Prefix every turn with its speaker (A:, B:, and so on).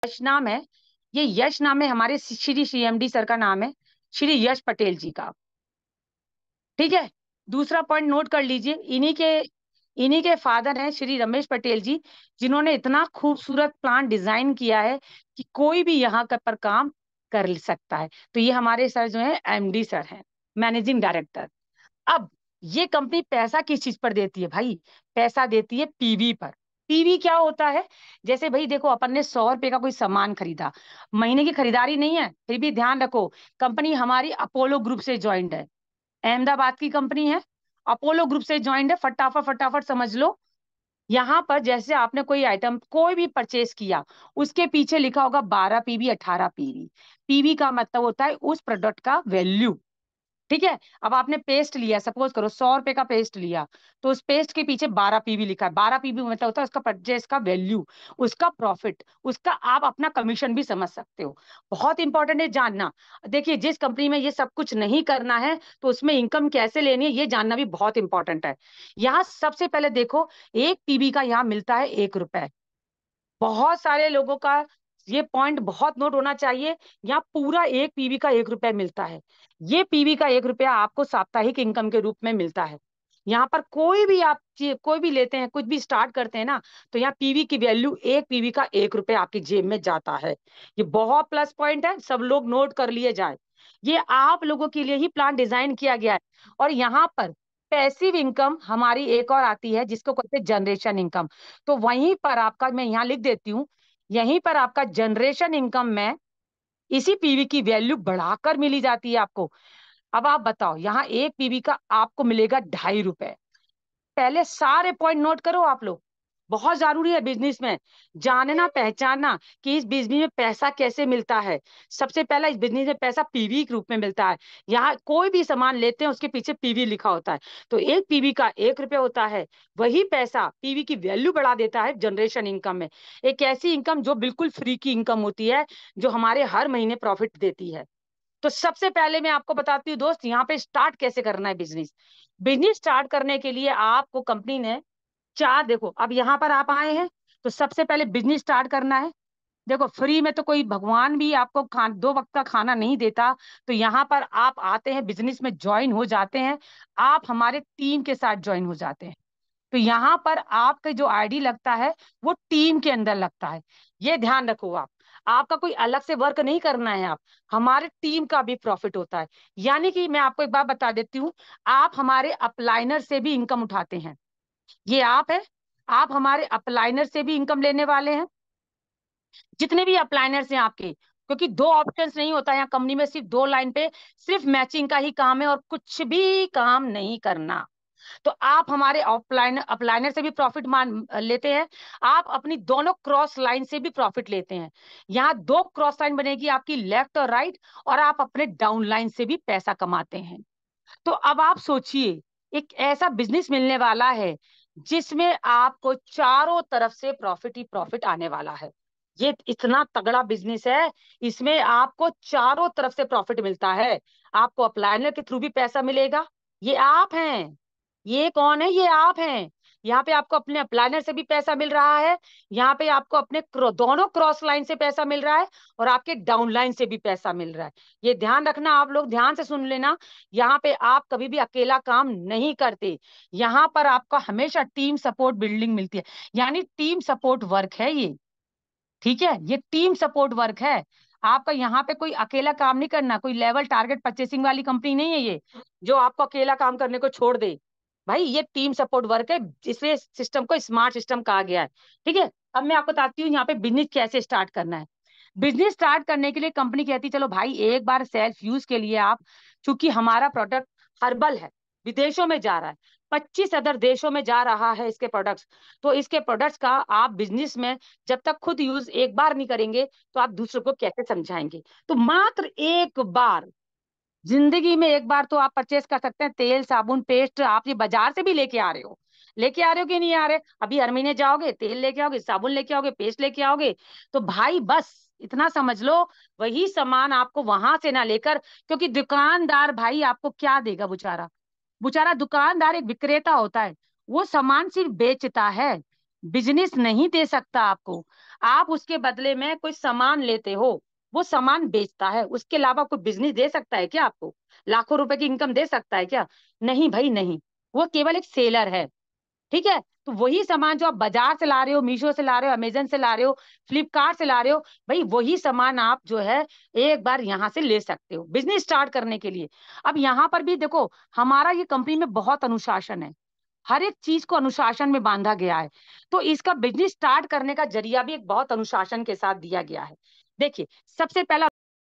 A: यश नाम है। ये यश नाम है हमारे श्री सीएमडी सर का नाम है, श्री यश पटेल जी का। ठीक है। दूसरा पॉइंट नोट कर लीजिए, इन्हीं के फादर हैं श्री रमेश पटेल जी, जिन्होंने इतना खूबसूरत प्लान डिजाइन किया है कि कोई भी यहाँ पर काम कर सकता है। तो ये हमारे सर जो है एमडी सर हैं, मैनेजिंग डायरेक्टर। अब ये कंपनी पैसा किस चीज पर देती है भाई? पैसा देती है पीवी पर। पीवी क्या होता है? जैसे भाई देखो, अपन ने 100 रुपए का कोई सामान खरीदा, महीने की खरीदारी नहीं है, फिर भी ध्यान रखो, कंपनी हमारी अपोलो ग्रुप से ज्वाइंट है, अहमदाबाद की कंपनी है, अपोलो ग्रुप से ज्वाइंट है। फटाफट फटाफट समझ लो, यहां पर जैसे आपने कोई आइटम कोई भी परचेस किया, उसके पीछे लिखा होगा 12 पीवी, 18 पीवी। पीवी का मतलब होता है उस प्रोडक्ट का वैल्यू। ठीक है। अब आपने पेस्ट लिया, सपोज करो 100 रुपए का पेस्ट लिया, तो उस पेस्ट के पीछे 12 पीवी लिखा है। 12 पीवी मतलब होता है उसका परचेस का वैल्यू, उसका प्रॉफिट, उसका आप अपना कमीशन भी समझ सकते हो। बहुत इंपॉर्टेंट है जानना। देखिए, जिस कंपनी में ये सब कुछ नहीं करना है, तो उसमें इनकम कैसे लेनी है ये जानना भी बहुत इंपॉर्टेंट है। यहाँ सबसे पहले देखो, 1 पीवी का यहाँ मिलता है 1 रुपए। बहुत सारे लोगों का ये पॉइंट बहुत नोट होना चाहिए। यहाँ पूरा 1 पीवी का 1 रुपया मिलता है। ये पीवी का 1 रुपया आपको साप्ताहिक इनकम के रूप में मिलता है। यहाँ पर कोई भी आप कोई भी लेते हैं, कुछ भी स्टार्ट करते हैं ना, तो यहाँ पीवी की वैल्यू 1 पीवी का 1 रुपया आपकी जेब में जाता है। ये बहुत प्लस पॉइंट है, सब लोग नोट कर लिए जाए। ये आप लोगों के लिए ही प्लान डिजाइन किया गया है। और यहाँ पर पैसिव इनकम हमारी एक और आती है, जिसको कहते हैं जनरेशन इनकम। तो वहीं पर आपका, मैं यहाँ लिख देती हूँ, यहीं पर आपका जनरेशन इनकम में इसी पीवी की वैल्यू बढ़ाकर मिली जाती है आपको। अब आप बताओ, यहाँ 1 पीवी का आपको मिलेगा 2.5 रुपए। पहले सारे पॉइंट नोट करो आप लोग, बहुत जरूरी है बिजनेस में जानना पहचानना कि इस बिजनेस में पैसा कैसे मिलता है। सबसे पहला, इस बिजनेस में पैसा पीवी के रूप में मिलता है। यहाँ कोई भी सामान लेते हैं उसके पीछे पीवी लिखा होता है, तो 1 पीवी का 1 रुपया होता है। वही पैसा पीवी की वैल्यू बढ़ा देता है जनरेशन इनकम में। एक ऐसी इनकम जो बिल्कुल फ्री की इनकम होती है, जो हमारे हर महीने प्रॉफिट देती है। तो सबसे पहले मैं आपको बताती हूँ दोस्त, यहाँ पे स्टार्ट कैसे करना है बिजनेस। बिजनेस स्टार्ट करने के लिए आपको कंपनी ने चार, देखो अब यहाँ पर आप आए हैं, तो सबसे पहले बिजनेस स्टार्ट करना है। देखो, फ्री में तो कोई भगवान भी आपको 2 वक्त का खाना नहीं देता। तो यहाँ पर आप आते हैं, बिजनेस में ज्वाइन हो जाते हैं, आप हमारे टीम के साथ ज्वाइन हो जाते हैं। तो यहाँ पर आपका जो आईडी लगता है, वो टीम के अंदर लगता है। ये ध्यान रखो आप, आपका कोई अलग से वर्क नहीं करना है। आप, हमारे टीम का भी प्रॉफिट होता है। यानी कि मैं आपको एक बात बता देती हूँ, आप हमारे अपलाइनर से भी इनकम उठाते हैं। ये आप है, आप हमारे अपलाइनर से भी इनकम लेने वाले हैं। जितने भी अपलाइनर्स हैं आपके, क्योंकि दो ऑप्शंस नहीं होता यहाँ कंपनी में, सिर्फ 2 लाइन पे सिर्फ मैचिंग का ही काम है और कुछ भी काम नहीं करना। तो आप हमारे ऑफलाइन अपलाइनर से भी प्रॉफिट मान लेते हैं, आप अपनी दोनों क्रॉस लाइन से भी प्रॉफिट लेते हैं। यहाँ 2 क्रॉस लाइन बनेगी आपकी, लेफ्ट और राइट, और आप अपने डाउन लाइन से भी पैसा कमाते हैं। तो अब आप सोचिए, एक ऐसा बिजनेस मिलने वाला है जिसमें आपको चारों तरफ से प्रॉफिट ही प्रॉफिट आने वाला है। ये इतना तगड़ा बिजनेस है, इसमें आपको चारों तरफ से प्रॉफिट मिलता है। आपको अप्लायनर के थ्रू भी पैसा मिलेगा, ये आप हैं। ये कौन है? ये आप हैं। यहाँ पे आपको अपने अप्लायनर से भी पैसा मिल रहा है, यहाँ पे आपको अपने दोनों क्रॉस लाइन से पैसा मिल रहा है, और आपके डाउन लाइन से भी पैसा मिल रहा है। ये ध्यान रखना, आप लोग ध्यान से सुन लेना। यहाँ पे आप कभी भी अकेला काम नहीं करते, यहाँ पर आपका हमेशा टीम सपोर्ट बिल्डिंग मिलती है। यानी टीम सपोर्ट वर्क है ये। ठीक है, ये टीम सपोर्ट वर्क है। आपका यहाँ पे कोई अकेला काम नहीं करना, कोई लेवल टारगेट परचेसिंग वाली कंपनी नहीं है ये, जो आपको अकेला काम करने को छोड़ दे। भाई ये टीम सपोर्ट वर्क है, इसलिए सिस्टम को स्मार्ट सिस्टम कहा गया है। ठीक है। अब मैं आपको बताती हूँ यहाँ पे बिजनेस कैसे स्टार्ट करना है। बिजनेस स्टार्ट करने के लिए कंपनी कहती है, चलो भाई एक बार सेल्फ यूज के लिए आप, चूंकि हमारा प्रोडक्ट हर्बल है, विदेशों में जा रहा है, 25 अदर देशों में जा रहा है इसके प्रोडक्ट्स, तो इसके प्रोडक्ट्स का आप बिजनेस में जब तक खुद यूज एक बार नहीं करेंगे, तो आप दूसरों को कैसे समझाएंगे? तो मात्र एक बार, जिंदगी में एक बार तो आप परचेस कर सकते हैं। तेल साबुन पेस्ट आप ये बाजार से भी लेके आ रहे हो, लेके आ रहे हो कि नहीं आ रहे? अभी हर महीने जाओगे, तेल लेके आओगे, साबुन लेके आओगे, पेस्ट लेके आओगे। तो भाई बस इतना समझ लो, वही सामान आपको वहां से ना लेकर, क्योंकि दुकानदार भाई आपको क्या देगा? बेचारा, बेचारा दुकानदार एक विक्रेता होता है, वो सामान सिर्फ बेचता है, बिजनेस नहीं दे सकता आपको। आप उसके बदले में कोई सामान लेते हो, वो सामान बेचता है, उसके अलावा कोई बिजनेस दे सकता है क्या आपको? लाखों रुपए की इनकम दे सकता है क्या? नहीं भाई नहीं, वो केवल एक सेलर है। ठीक है, तो वही सामान जो आप बाजार से ला रहे हो, मीशो से ला रहे हो, अमेजन से ला रहे हो, फ्लिपकार्ट से ला रहे हो, भाई वही सामान आप जो है एक बार यहां से ले सकते हो बिजनेस स्टार्ट करने के लिए। अब यहां पर भी देखो, हमारा ये कंपनी में बहुत अनुशासन है, हर एक चीज को अनुशासन में बांधा गया है। तो इसका बिजनेस स्टार्ट करने का जरिया भी एक बहुत अनुशासन के साथ दिया गया है। देखिए, सबसे पहला